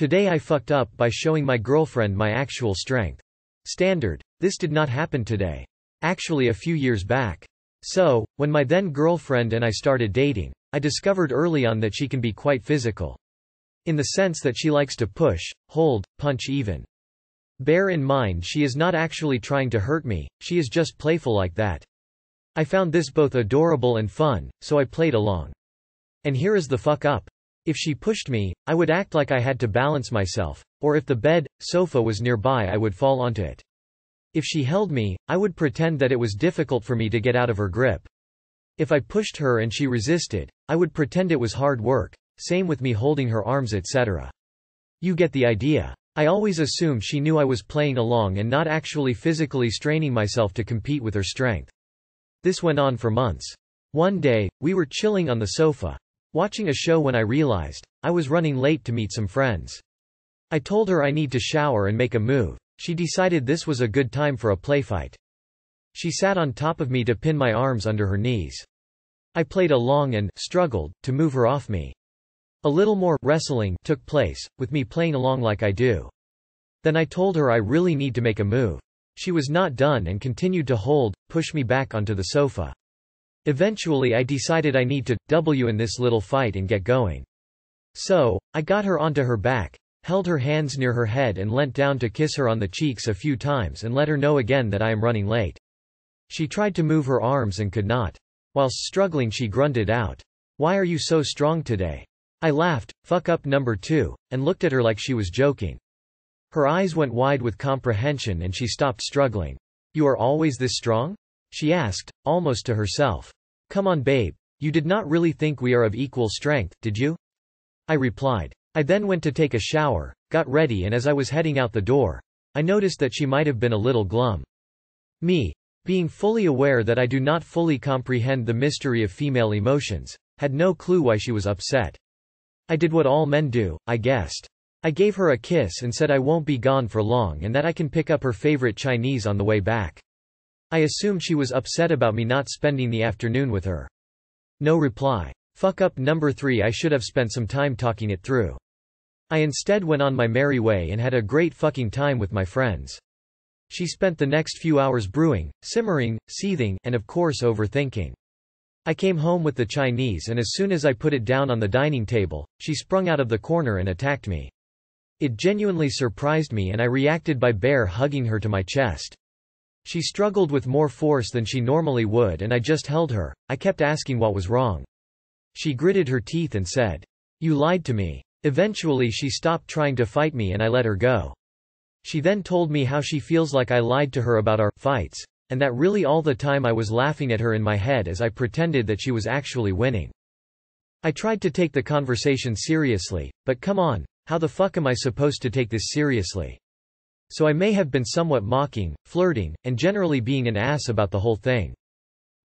Today I fucked up by showing my girlfriend my actual strength. Standard. This did not happen today. Actually a few years back. So, when my then girlfriend and I started dating, I discovered early on that she can be quite physical. In the sense that she likes to push, hold, punch even. Bear in mind she is not actually trying to hurt me, she is just playful like that. I found this both adorable and fun, so I played along. And here is the fuck up. If she pushed me, I would act like I had to balance myself, or if the bed, sofa was nearby I would fall onto it. If she held me, I would pretend that it was difficult for me to get out of her grip. If I pushed her and she resisted, I would pretend it was hard work, same with me holding her arms etc. You get the idea. I always assumed she knew I was playing along and not actually physically straining myself to compete with her strength. This went on for months. One day, we were chilling on the sofa, watching a show when I realized I was running late to meet some friends. I told her I need to shower and make a move. She decided this was a good time for a playfight. She sat on top of me to pin my arms under her knees. I played along and struggled to move her off me. A little more wrestling took place, with me playing along like I do. Then I told her I really need to make a move. She was not done and continued to push me back onto the sofa. Eventually I decided I need to in this little fight and get going. So, I got her onto her back, held her hands near her head and leant down to kiss her on the cheeks a few times and let her know again that I am running late. She tried to move her arms and could not. Whilst struggling she grunted out, "Why are you so strong today?" I laughed, fuck up number 2, and looked at her like she was joking. Her eyes went wide with comprehension and she stopped struggling. "You are always this strong?" she asked, almost to herself. "Come on babe, you did not really think we are of equal strength, did you?" I replied. I then went to take a shower, got ready and as I was heading out the door, I noticed that she might have been a little glum. Me, being fully aware that I do not fully comprehend the mystery of female emotions, had no clue why she was upset. I did what all men do, I guessed. I gave her a kiss and said I won't be gone for long and that I can pick up her favorite Chinese on the way back. I assumed she was upset about me not spending the afternoon with her. No reply. Fuck up number 3. I should have spent some time talking it through. I instead went on my merry way and had a great fucking time with my friends. She spent the next few hours brewing, simmering, seething, and of course overthinking. I came home with the Chinese and as soon as I put it down on the dining table, she sprung out of the corner and attacked me. It genuinely surprised me and I reacted by bear hugging her to my chest. She struggled with more force than she normally would and I just held her. I kept asking what was wrong. She gritted her teeth and said, "You lied to me." Eventually she stopped trying to fight me and I let her go. She then told me how she feels like I lied to her about our fights, and that really all the time I was laughing at her in my head as I pretended that she was actually winning. I tried to take the conversation seriously, but come on, how the fuck am I supposed to take this seriously? So I may have been somewhat mocking, flirting, and generally being an ass about the whole thing.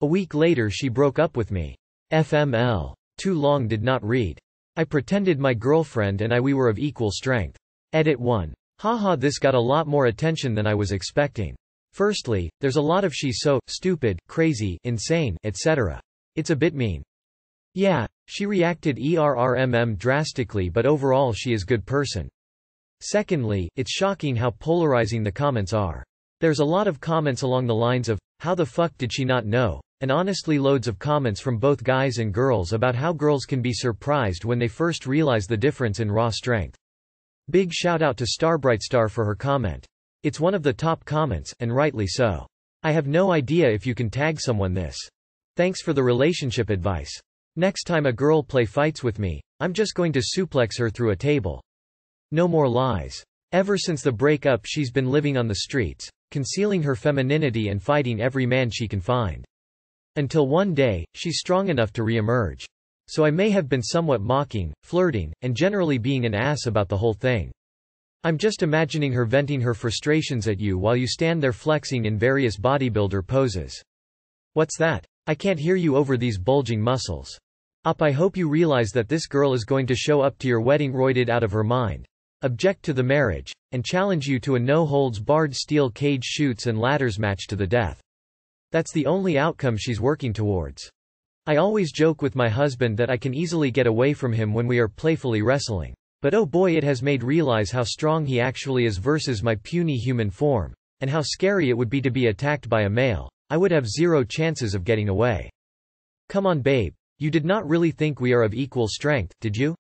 A week later she broke up with me. FML. Too long did not read. I pretended my girlfriend and we were of equal strength. Edit 1. Haha, this got a lot more attention than I was expecting. Firstly, there's a lot of she's so stupid, crazy, insane, etc. It's a bit mean. Yeah, she reacted drastically but overall she is good person. Secondly, it's shocking how polarizing the comments are. There's a lot of comments along the lines of, how the fuck did she not know? And honestly loads of comments from both guys and girls about how girls can be surprised when they first realize the difference in raw strength. Big shout out to Starbrightstar for her comment. It's one of the top comments, and rightly so. I have no idea if you can tag someone this. Thanks for the relationship advice. Next time a girl fights with me, I'm just going to suplex her through a table. No more lies. Ever since the breakup she's been living on the streets, concealing her femininity and fighting every man she can find. Until one day, she's strong enough to re-emerge. So I may have been somewhat mocking, flirting, and generally being an ass about the whole thing. I'm just imagining her venting her frustrations at you while you stand there flexing in various bodybuilder poses. What's that? I can't hear you over these bulging muscles. I hope you realize that this girl is going to show up to your wedding roided out of her mind, object to the marriage, and challenge you to a no-holds-barred steel cage shoots and ladders match to the death. That's the only outcome she's working towards. I always joke with my husband that I can easily get away from him when we are playfully wrestling. But oh boy, it has made realize how strong he actually is versus my puny human form, and how scary it would be to be attacked by a male. I would have zero chances of getting away. Come on babe, you did not really think we are of equal strength, did you?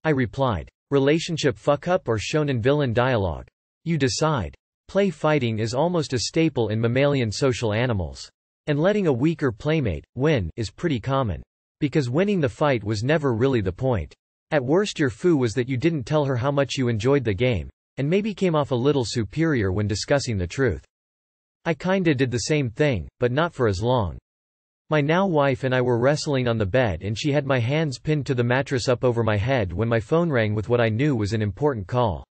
I replied. Relationship fuck-up or shonen villain dialogue? You decide. Play fighting is almost a staple in mammalian social animals. And letting a weaker playmate win is pretty common. Because winning the fight was never really the point. At worst your foo was that you didn't tell her how much you enjoyed the game, and maybe came off a little superior when discussing the truth. I kinda did the same thing, but not for as long. My now wife and I were wrestling on the bed and she had my hands pinned to the mattress up over my head when my phone rang with what I knew was an important call.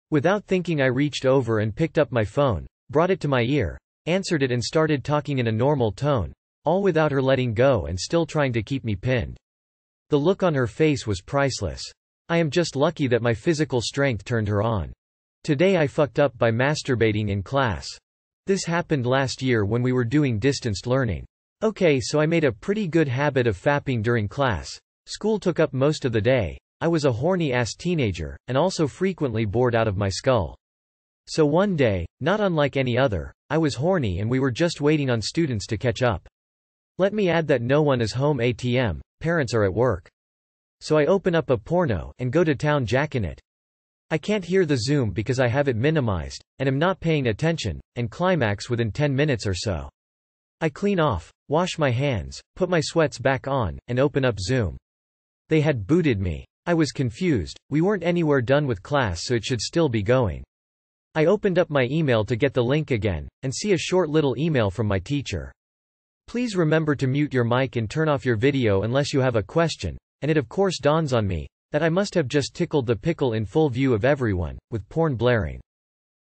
Without thinking I reached over and picked up my phone, brought it to my ear, answered it and started talking in a normal tone, all without her letting go and still trying to keep me pinned. The look on her face was priceless. I am just lucky that my physical strength turned her on. Today I fucked up by masturbating in class. This happened last year when we were doing distanced learning. Okay, so I made a pretty good habit of fapping during class. School took up most of the day. I was a horny-ass teenager, and also frequently bored out of my skull. So one day, not unlike any other, I was horny and we were just waiting on students to catch up. Let me add that no one is home ATM, parents are at work. So I open up a porno and go to town jacking it. I can't hear the Zoom because I have it minimized, and am not paying attention, and climax within 10 minutes or so. I clean off, wash my hands, put my sweats back on, and open up Zoom. They had booted me. I was confused, we weren't anywhere done with class so it should still be going. I opened up my email to get the link again, and see a short little email from my teacher. Please remember to mute your mic and turn off your video unless you have a question, and it of course dawns on me that I must have just tickled the pickle in full view of everyone, with porn blaring.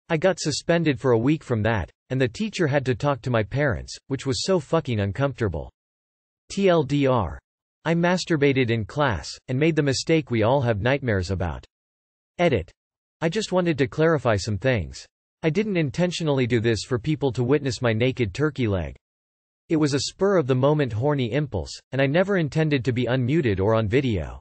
I got suspended for a week from that, and the teacher had to talk to my parents, which was so fucking uncomfortable. TLDR. I masturbated in class, and made the mistake we all have nightmares about. Edit. I just wanted to clarify some things. I didn't intentionally do this for people to witness my naked turkey leg. It was a spur-of-the-moment horny impulse, and I never intended to be unmuted or on video.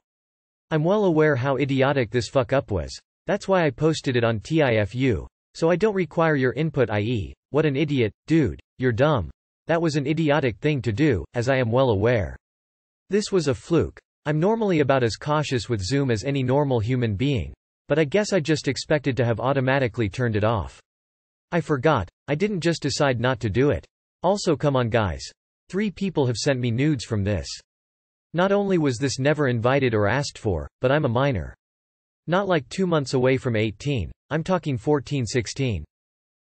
I'm well aware how idiotic this fuck-up was. That's why I posted it on TIFU. So I don't require your input, i.e., what an idiot, dude, you're dumb. That was an idiotic thing to do, as I am well aware. This was a fluke. I'm normally about as cautious with Zoom as any normal human being. But I guess I just expected to have automatically turned it off. I forgot, I didn't just decide not to do it. Also come on guys. 3 people have sent me nudes from this. Not only was this never invited or asked for, but I'm a minor. Not like 2 months away from 18. I'm talking 14-16.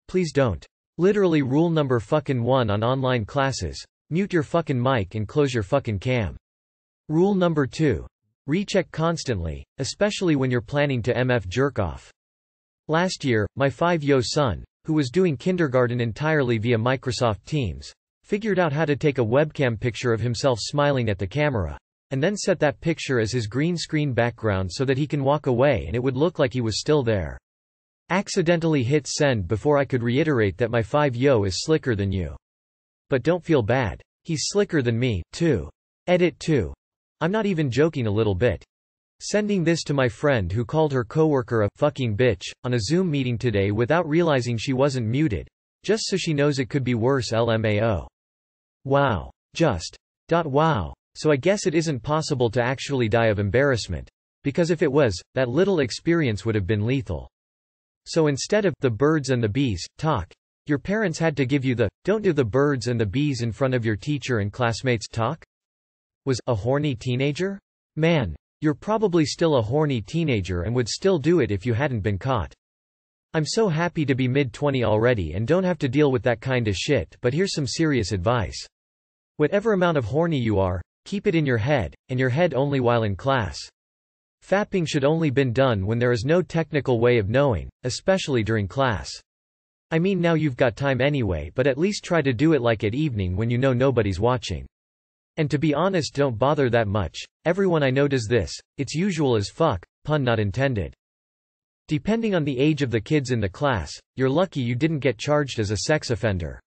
Please don't. Literally rule number fucking 1 on online classes. Mute your fucking mic and close your fucking cam. Rule number 2. Recheck constantly, especially when you're planning to MF jerk off. Last year, my 5-year-old son, who was doing kindergarten entirely via Microsoft Teams, figured out how to take a webcam picture of himself smiling at the camera, and then set that picture as his green screen background so that he can walk away and it would look like he was still there. Accidentally hit send before I could reiterate that my 5-year-old is slicker than you. But don't feel bad. He's slicker than me, too. Edit 2. I'm not even joking a little bit. Sending this to my friend who called her coworker a fucking bitch on a Zoom meeting today without realizing she wasn't muted, just so she knows it could be worse LMAO. Wow. Just. Wow. So I guess it isn't possible to actually die of embarrassment. Because if it was, that little experience would have been lethal. So instead of the birds and the bees talk, your parents had to give you the don't do the birds and the bees in front of your teacher and classmates talk? Was a horny teenager? Man, you're probably still a horny teenager and would still do it if you hadn't been caught. I'm so happy to be mid-20 already and don't have to deal with that kind of shit, but here's some serious advice. Whatever amount of horny you are, keep it in your head, and your head only while in class. Fapping should only been done when there is no technical way of knowing, especially during class. I mean now you've got time anyway, but at least try to do it like at evening when you know nobody's watching. And to be honest, don't bother that much. Everyone I know does this. It's usual as fuck, pun not intended. Depending on the age of the kids in the class, you're lucky you didn't get charged as a sex offender.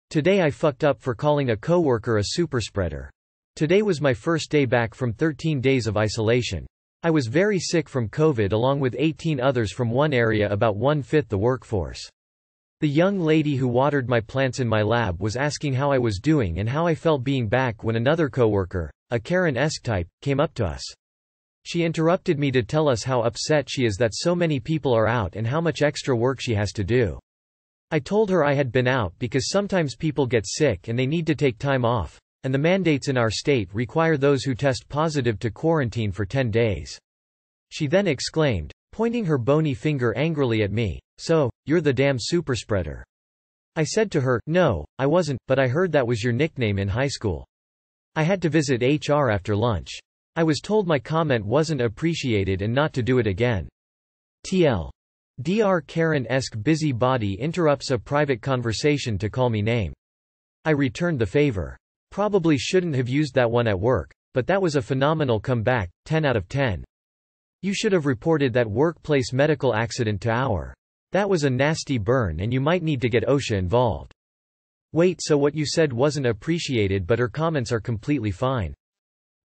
Today I fucked up for calling a coworker a superspreader. Today was my first day back from 13 days of isolation. I was very sick from COVID along with 18 others from one area, about 1/5 the workforce. The young lady who watered my plants in my lab was asking how I was doing and how I felt being back when another coworker, a Karen-esque type, came up to us. She interrupted me to tell us how upset she is that so many people are out and how much extra work she has to do. I told her I had been out because sometimes people get sick and they need to take time off, and the mandates in our state require those who test positive to quarantine for 10 days. She then exclaimed, pointing her bony finger angrily at me, "So, you're the damn superspreader." I said to her, "No, I wasn't, but I heard that was your nickname in high school." I had to visit HR after lunch. I was told my comment wasn't appreciated and not to do it again. Dr. Karen-esque busybody interrupts a private conversation to call me name. I returned the favor. Probably shouldn't have used that one at work, but that was a phenomenal comeback, 10 out of 10. You should have reported that workplace medical accident to our. That was a nasty burn and you might need to get OSHA involved. Wait, so what you said wasn't appreciated but her comments are completely fine.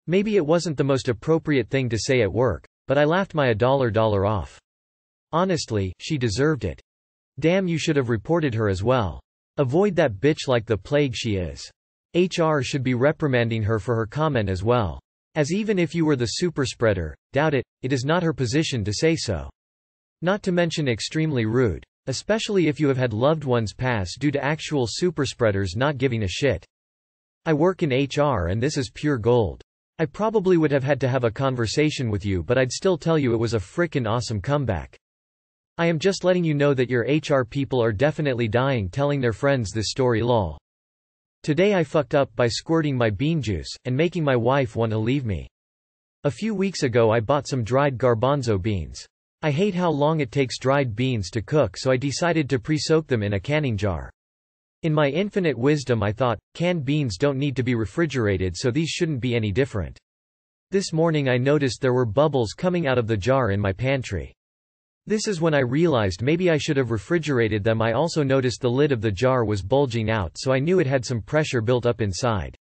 Maybe it wasn't the most appropriate thing to say at work, but I laughed my $1 off. Honestly, she deserved it. Damn, you should have reported her as well. Avoid that bitch like the plague she is. HR should be reprimanding her for her comment as well. As even if you were the superspreader, doubt it, it is not her position to say so. Not to mention extremely rude, especially if you have had loved ones pass due to actual superspreaders not giving a shit. I work in HR and this is pure gold. I probably would have had to have a conversation with you, but I'd still tell you it was a frickin' awesome comeback. I am just letting you know that your HR people are definitely dying telling their friends this story lol. Today I fucked up by squirting my bean juice, and making my wife want to leave me. A few weeks ago I bought some dried garbanzo beans. I hate how long it takes dried beans to cook, so I decided to pre-soak them in a canning jar. In my infinite wisdom I thought, canned beans don't need to be refrigerated so these shouldn't be any different. This morning I noticed there were bubbles coming out of the jar in my pantry. This is when I realized maybe I should have refrigerated them. I also noticed the lid of the jar was bulging out, so I knew it had some pressure built up inside.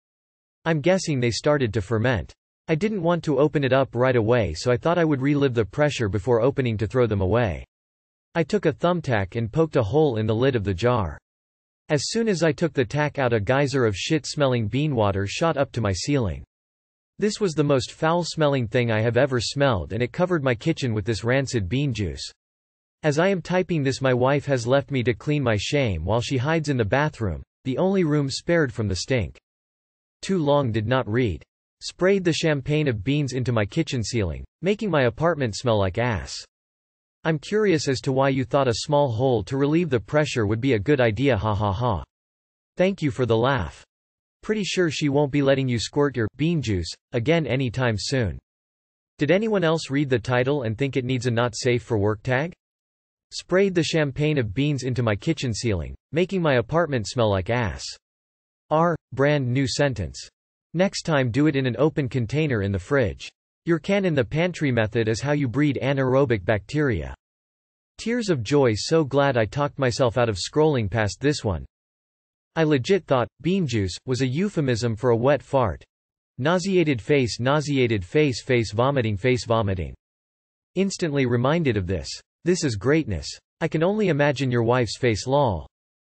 I'm guessing they started to ferment. I didn't want to open it up right away, so I thought I would relieve the pressure before opening to throw them away. I took a thumbtack and poked a hole in the lid of the jar. As soon as I took the tack out, a geyser of shit-smelling bean water shot up to my ceiling. This was the most foul-smelling thing I have ever smelled, and it covered my kitchen with this rancid bean juice. As I am typing this, my wife has left me to clean my shame while she hides in the bathroom, the only room spared from the stink. Too long did not read. Sprayed the champagne of beans into my kitchen ceiling, making my apartment smell like ass. I'm curious as to why you thought a small hole to relieve the pressure would be a good idea, ha ha ha. Thank you for the laugh. Pretty sure she won't be letting you squirt your bean juice again anytime soon. Did anyone else read the title and think it needs a not safe for work tag? Sprayed the champagne of beans into my kitchen ceiling, making my apartment smell like ass. Brand new sentence. Next time do it in an open container in the fridge. Your can in the pantry method is how you breed anaerobic bacteria. Tears of joy, so glad I talked myself out of scrolling past this one. I legit thought bean juice was a euphemism for a wet fart. Nauseated face, face vomiting. Instantly reminded of this. This is greatness. I can only imagine your wife's face lol.